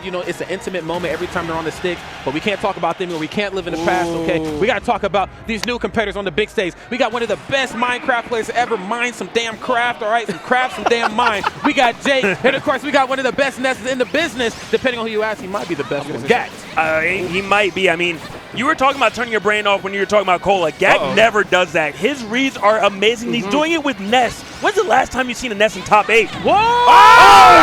you know, it's an intimate moment every time they're on the stick, but we can't talk about them or we can't live in the past, okay? We got to talk about these new competitors on the big stage. We got one of the best Minecraft players to ever mine some damn craft, all right? Some craft, some damn mine. We got Jake, and of course, we got one of the best Nesses in the business. Depending on who you ask, he might be the best one. Gackt. He might be. I mean, you were talking about turning your brain off when you were talking about Cola. Gackt never does that. His reads are amazing. He's doing it with Ness. When's the last time you've seen a Ness in top 8? Whoa! Oh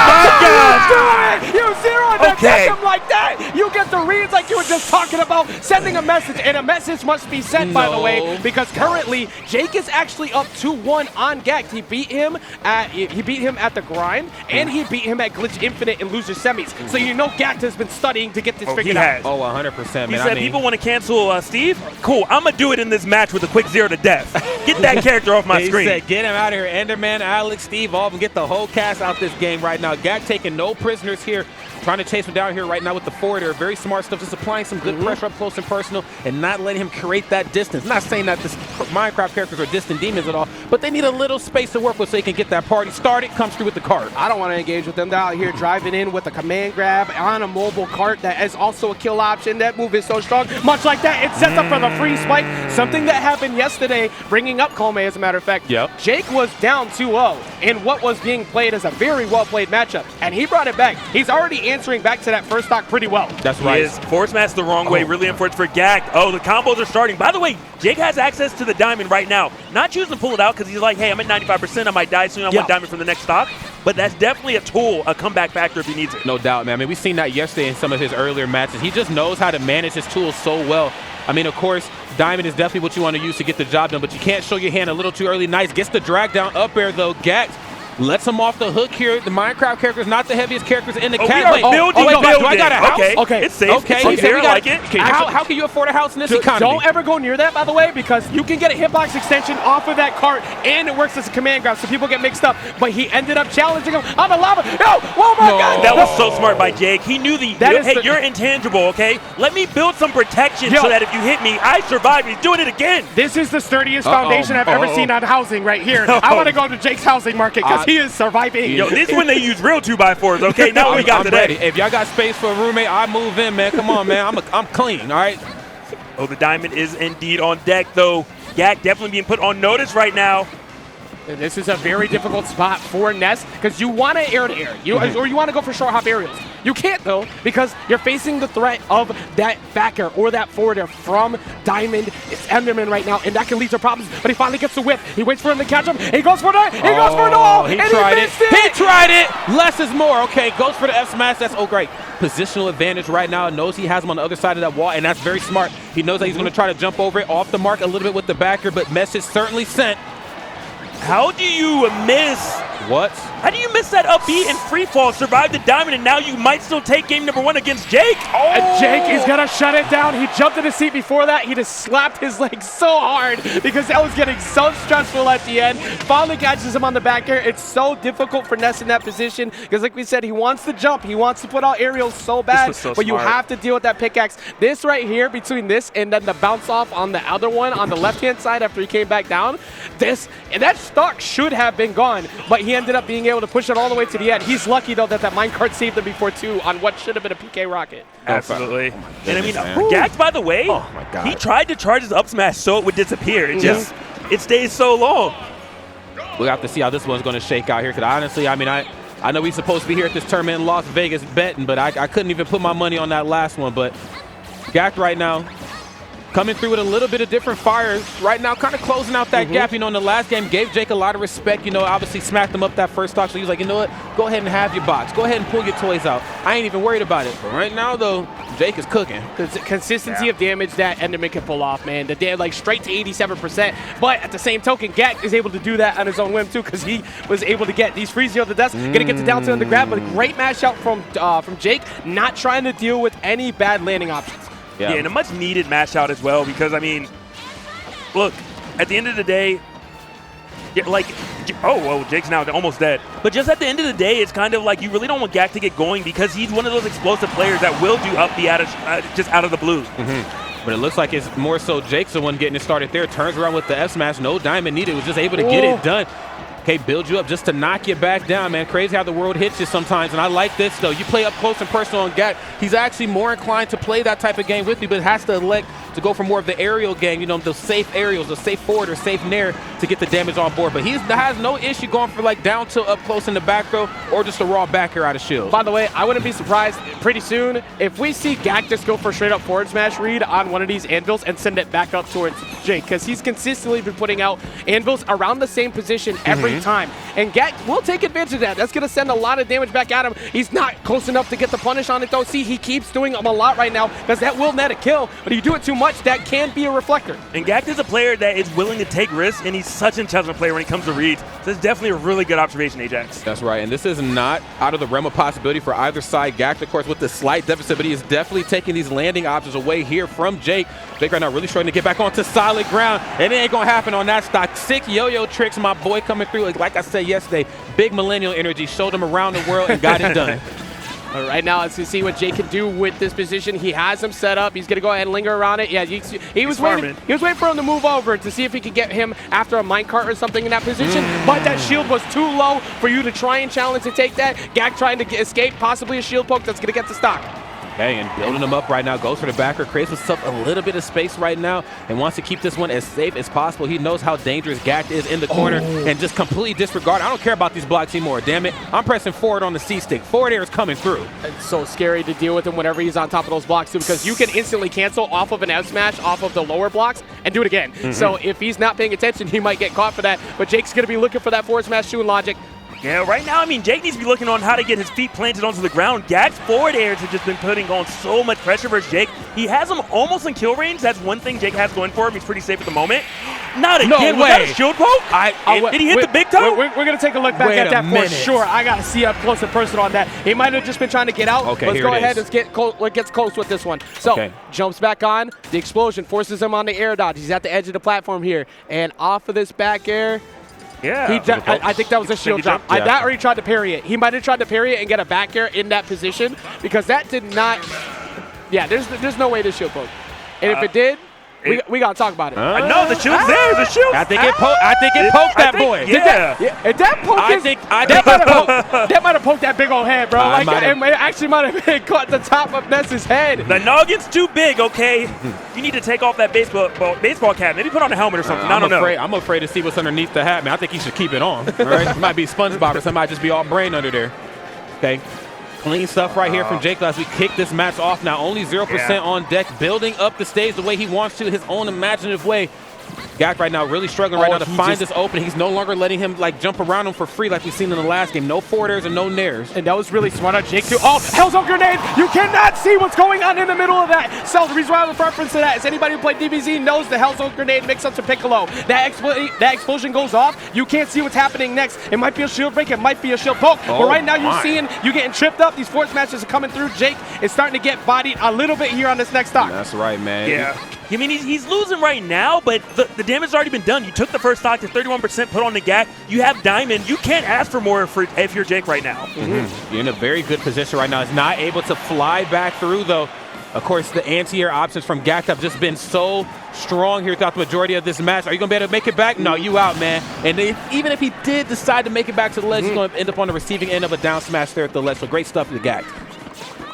my God! You zero to deck him like that. You get the reads like you were just talking about, sending a message, and a message must be sent, by the way, because currently Jake is actually up 2-1 on Gackt. He beat him at the grind, and he beat him at Glitch Infinite and Loser Semis. So you know Gackt has been studying to get this figured out. Oh, 100%, man. He said people want to cancel Steve. Cool, I'm gonna do it in this match with a quick 0 to death. Get that character off my screen. He said, get him out of here. Enderman, Alex, Steve, all of them. Get the whole cast out this game right now. Gackt taking no prisoners here. Trying to chase him down here right now with the forwarder. Very smart stuff, just applying some good pressure up close and personal and not letting him create that distance. Not saying that the Minecraft characters are distant demons at all, but they need a little space to work with so they can get that party started, comes through with the cart. I don't want to engage with them. They're out here driving in with a command grab on a mobile cart that is also a kill option. That move is so strong. Much like that, it sets up for the free spike. Something that happened yesterday, bringing up Colme, as a matter of fact. Jake was down 2-0 in what was being played as a very well-played matchup, and he brought it back. He's already answering back to that first stock pretty well. That's right. He is force matched the wrong way, really unfortunate for Gackt. Oh, the combos are starting. By the way, Jake has access to the diamond right now. Not choosing to pull it out because he's like, hey, I'm at 95%, I might die soon, I want diamond from the next stock. But that's definitely a tool, a comeback factor if he needs it. No doubt, man. I mean, we've seen that yesterday in some of his earlier matches. He just knows how to manage his tools so well. I mean, of course, diamond is definitely what you want to use to get the job done, but you can't show your hand a little too early. Nice. Gets the drag down up air, though. Gackt lets him off the hook here. The Minecraft characters, not the heaviest characters in the cat. We are building. Do I got a house? Okay, it's safe. Okay, it's fair, I like it. Okay, how can you afford a house in this economy? Don't ever go near that, by the way, because you can get a hitbox extension off of that cart, and it works as a command grab, so people get mixed up. But he ended up challenging him on the lava. No! Oh my God! That was so smart by Jake. He knew you're intangible, okay? Let me build some protection so that if you hit me, I survive. He's doing it again. This is the sturdiest foundation I've ever seen on housing right here. I want to go to Jake's housing market because he is surviving. Yo, this is when they use real 2x4s, okay? Now we got today. Ready. If y'all got space for a roommate, I move in, man. Come on, man. I'm clean, all right? Oh, the diamond is indeed on deck, though. Gackt definitely being put on notice right now. This is a very difficult spot for Ness because you want to air-to-air, or you want to go for short hop aerials. You can't, though, because you're facing the threat of that backer or that forwarder from Diamond. It's Enderman right now, and that can lead to problems, but he finally gets the whip. He waits for him to catch him. He goes for it. He goes for it all. He tried it. He tried it. Less is more. Okay, goes for the F smash. That's great. Positional advantage right now. Knows he has him on the other side of that wall, and that's very smart. He knows that he's going to try to jump over it off the mark a little bit with the backer, but message certainly sent. How do you miss? What? How do you miss that up B and free fall, survive the diamond, and now you might still take game number 1 against Jake? And Jake is going to shut it down. He jumped in his seat before that. He just slapped his leg so hard because that was getting so stressful at the end. Finally catches him on the back air. It's so difficult for Ness in that position because, like we said, he wants to jump. He wants to put out aerials so bad, but you have to deal with that pickaxe. This right here, between this and then the bounce off on the other one on the left-hand side after he came back down, that stock should have been gone, but he ended up being able to push it all the way to the end. He's lucky, though, that minecart saved him before, too, on what should have been a PK rocket. Absolutely. And I mean, Gackt, by the way, he tried to charge his up smash so it would disappear. It stays so long. We'll have to see how this one's going to shake out here, because honestly, I mean, I know we're supposed to be here at this tournament in Las Vegas betting, but I couldn't even put my money on that last one. But Gackt right now, coming through with a little bit of different fires right now, kind of closing out that gap. You know, in the last game, gave Jake a lot of respect. You know, obviously smacked him up that first stock. So he was like, you know what? Go ahead and have your box. Go ahead and pull your toys out. I ain't even worried about it. But right now, though, Jake is cooking. Consistency of damage that Enderman can pull off, man. The damage, like, straight to 87%. But at the same token, Gackt is able to do that on his own whim, too, because he was able to get these free 0 to death. Gonna get to down to the grab, but a great match out from Jake, not trying to deal with any bad landing options. Yeah, and a much-needed match out as well because, I mean, look, at the end of the day, Jake's now almost dead. But just at the end of the day, it's kind of like you really don't want Gackt to get going because he's one of those explosive players that will do up B just out of the blues. But it looks like it's more so Jake's the one getting it started there. Turns around with the F smash, no diamond needed, was just able to get it done. Okay, build you up just to knock you back down, man. Crazy how the world hits you sometimes, and I like this, though. You play up close and personal on Gackt. He's actually more inclined to play that type of game with you, but has to elect to go for more of the aerial game, you know, those safe aerials, the safe forward or safe nair to get the damage on board. But he has no issue going for like down tilt up close in the back row or just a raw back air out of shield. By the way, I wouldn't be surprised pretty soon if we see Gackt just go for straight up forward smash read on one of these anvils and send it back up towards Jake, because he's consistently been putting out anvils around the same position every time. And Gackt will take advantage of that. That's going to send a lot of damage back at him. He's not close enough to get the punish on it, though. See, he keeps doing them a lot right now because that will net a kill. But if you do it too much, that can be a reflector. And Gackt is a player that is willing to take risks, and he's such an intelligent player when it comes to reads. So it's definitely a really good observation, Ajax. That's right, and this is not out of the realm of possibility for either side. Gackt, of course, with the slight deficit, but he is definitely taking these landing options away here from Jake. Jake right now really struggling to get back onto solid ground, and it ain't gonna happen on that stock. 6 yo-yo tricks, my boy coming through. Like I said yesterday, big millennial energy, showed him around the world and got it done. Right now, let's see what Jake can do with this position. He has him set up. He's going to go ahead and linger around it. Yeah, he was waiting for him to move over to see if he could get him after a minecart or something in that position. But that shield was too low for you to try and challenge to take that. Gackt trying to escape, possibly a shield poke that's going to get the stock. Okay, and building him up right now, goes for the backer, creates himself a little bit of space right now, and wants to keep this one as safe as possible. He knows how dangerous Gackt is in the corner, and just completely disregard. I don't care about these blocks anymore, damn it. I'm pressing forward on the C-stick. Forward air is coming through. It's so scary to deal with him whenever he's on top of those blocks, too, because you can instantly cancel off of an F smash off of the lower blocks and do it again. So if he's not paying attention, he might get caught for that. But Jake's going to be looking for that forward smash too in logic. Yeah, right now, I mean, Jake needs to be looking on how to get his feet planted onto the ground. Gackt's forward airs have just been putting on so much pressure versus Jake. He has him almost in kill range. That's one thing Jake has going for him. He's pretty safe at the moment. Not again. No Was that a shield poke? Did he hit the big toe? We're going to take a look back at that for sure. I got to see up close and personal on that. He might have just been trying to get out. Okay, let's go ahead and get close with this one. So, jumps back on. The explosion forces him on the air dodge. He's at the edge of the platform here. And off of this back air, yeah, I think that was a shield drop. Yeah. That or he tried to parry it. He might have tried to parry it and get a back air in that position, because that did not. Yeah, there's no way to shield poke. And if it did, we gotta talk about it. No, the shield's there. The shield. I think it poked that boy. Yeah. If that poke that might have poked that big old head, bro. It actually might have been caught the top of Ness's head. The noggin's too big, okay? You need to take off that baseball cap. Maybe put on a helmet or something. I don't know. I'm afraid to see what's underneath the hat, man. I think he should keep it on. All right? It might be SpongeBob or something. Might just be all brain under there. Okay. Clean stuff right here from Jake as we kick this match off now. Only 0% on deck, building up the stage the way he wants to, his own imaginative way. Gackt right now really struggling right now to find this opening. He's no longer letting him like jump around him for free like we've seen in the last game. No forward airs and no nairs. And that was really smart on Jake too. Oh, Hellzone Grenade! You cannot see what's going on in the middle of that. So the reason why I have a preference to that is anybody who played DBZ knows the Hellzone Grenade mix-up to Piccolo. That explosion goes off. You can't see what's happening next. It might be a shield break. It might be a shield poke. But right now you're getting tripped up. These force matches are coming through. Jake is starting to get bodied a little bit here on this next stock. That's right, man. Yeah. I mean, he's losing right now, but the damage has already been done. You took the first stock to 31%, put on the Gackt. You have Diamond. You can't ask for more if you're Jake right now. You're in a very good position right now. He's not able to fly back through, though. Of course, the anti-air options from Gackt have just been so strong here throughout the majority of this match. Are you going to be able to make it back? No, you out, man. And even if he did decide to make it back to the ledge, he's going to end up on the receiving end of a down smash there at the ledge. So great stuff to Gackt.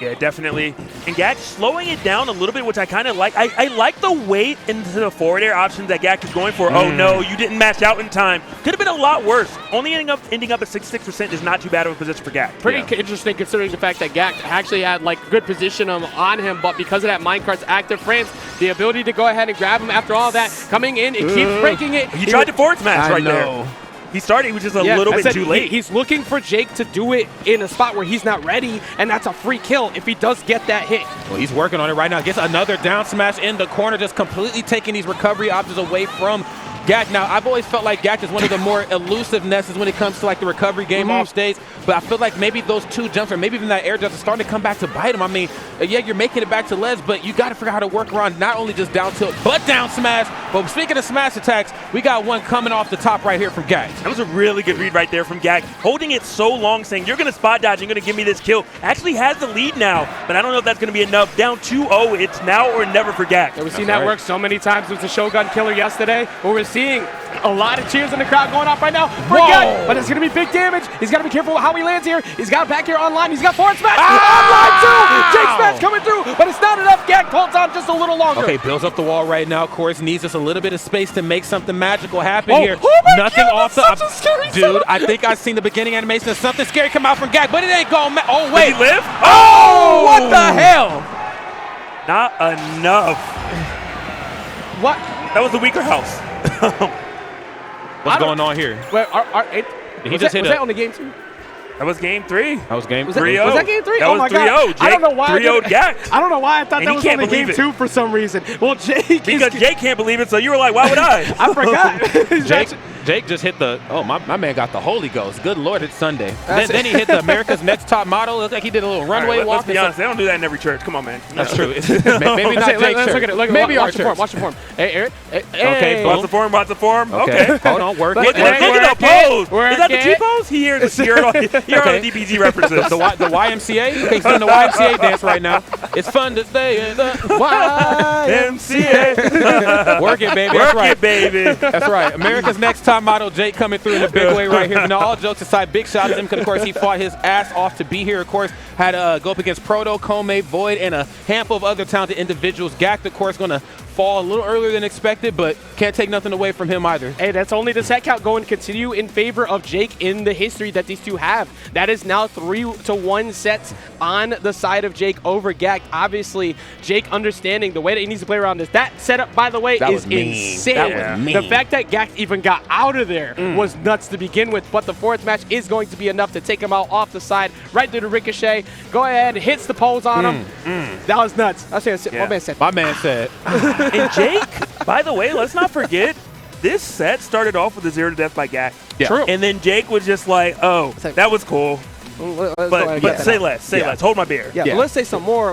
Yeah, definitely. And Gackt slowing it down a little bit, which I kind of like. I like the weight into the forward air options that Gackt is going for. Oh, no, you didn't match out in time. Could have been a lot worse. Only ending up at 66% is not too bad of a position for Gackt. Pretty interesting considering the fact that Gackt actually had like good position on him, but because of that minecart's active frames, the ability to go ahead and grab him after all that, coming in, it keeps breaking it. He tried to forward smash right there. He started, he was just a little bit too late. He's looking for Jake to do it in a spot where he's not ready, and that's a free kill if he does get that hit. Well, he's working on it right now. Gets another down smash in the corner, just completely taking these recovery options away from Gackt. Now, I've always felt like Gackt is one of the more elusive Nesses when it comes to like the recovery game off stage, but I feel like maybe those two jumps or maybe even that air jump is starting to come back to bite him. I mean, yeah, you're making it back to ledge, but you got to figure out how to work around not only just down tilt, but down smash. But speaking of smash attacks, we got one coming off the top right here from Gackt. That was a really good read right there from Gackt. Holding it so long, saying, you're going to spot dodge, you're going to give me this kill. Actually has the lead now, but I don't know if that's going to be enough. Down 2-0, it's now or never for Gackt. We've seen that work so many times with the Shogun killer yesterday, but we're seeing A lot of cheers in the crowd going off right now for Whoa. Gackt, but it's going to be big damage. He's got to be careful how he lands here. He's got back here online. He's got forward smash online too. Jake smash coming through, but it's not enough. Gackt holds on just a little longer. Okay, builds up the wall right now. Of course, needs just a little bit of space to make something magical happen Oh, here. oh my Nothing God, off the that's such a scary dude. setup. I think I've seen the beginning animation of something scary come out from Gackt, but it ain't going. Oh Did wait, he live? Oh, what the hell? Not enough. What? That was the weaker house. What's going on here? Wait, He just hit was a- that on the game 2? That was game 3. That was game Was that, 3-0. was that game 3? That Oh was my 3-0. God. Jake I don't know why. 3-0'd Gackt. I don't know why I thought And that he was can't only game believe it. 2 for some reason. Well, Jake Because is, Jake can't believe it, so you were like, why would I? I forgot. Jake just hit the. Oh, my man got the Holy Ghost. Good Lord, it's Sunday. That's Then he hit the America's Next Top Model. Looked like he did a little All runway right, walk. let's be honest. They don't do that in every church. Come on, man. That's true. Maybe not Jake's Let's church. look at it. Look at Maybe it. our Watch the form. church. Watch the form. Hey, Eric. Okay, Hey. Watch the form, watch the form. Okay. Hold on, work Look it. at the pose. Work Is that the it. T-pose? He heard all the DPG references. The YMCA? Okay, he's doing the YMCA dance right now. It's fun to stay in the MCA. Work it, baby. Work That's right. it, baby. That's right. America's Next Top Model, Jake coming through in a big way right here. Now, all jokes aside, big shout out to him because, of course, he fought his ass off to be here. Of course, had to go up against Proto, Kome, Void, and a handful of other talented individuals. Gackt, of course, going to fall a little earlier than expected, but can't take nothing away from him either. Hey, that's only the set count going to continue in favor of Jake in the history that these two have. That is now 3-1 sets on the side of Jake over Gackt. Obviously, Jake understanding the way that he needs to play around this. That setup, by the way, That is was mean. insane. That was mean. The fact that Gackt even got out of there was nuts to begin with, but the fourth match is going to be enough to take him out off the side, right through the ricochet. Go ahead, hits the pose on him. That was nuts. I was saying, Yeah. my man said. My man said, And Jake, by the way, let's not forget, this set started off with a 0 to death by Gackt. Yeah. True. And then Jake was just like, oh, that was cool. Let's go ahead and But get that say out. less. Say less. Hold my beer. Yeah, Yeah. but let's say some more